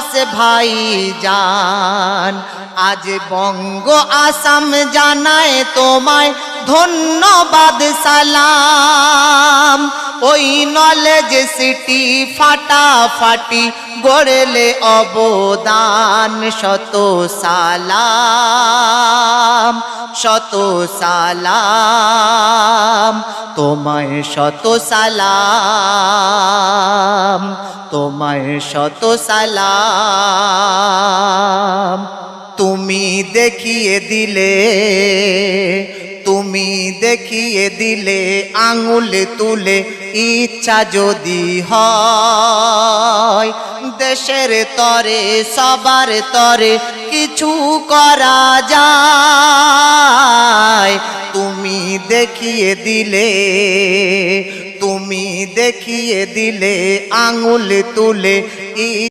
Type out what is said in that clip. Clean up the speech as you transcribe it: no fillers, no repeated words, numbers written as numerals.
আব্বাস ভাই জান। আজ বঙ্গ আসাম জানায় তোমায় ধন্যবাদ সালাম। ওই নলেজ সিটি ফাটাফাটি গড়লে অবদান, শত সালাম শত সালাম তোমায়, শত সালাম তোমায়, শত সালাম। তুমি দেখিয়ে দিলে, তুমি দেখিয়ে দিলে আঙুল তুলে, ইচ্ছা যদি হয় দেশের তরে সবার তরে কিছু করা যায়। তুমি দেখিয়ে দিলে, তুমি দেখিয়ে দিলে আঙুল তুলে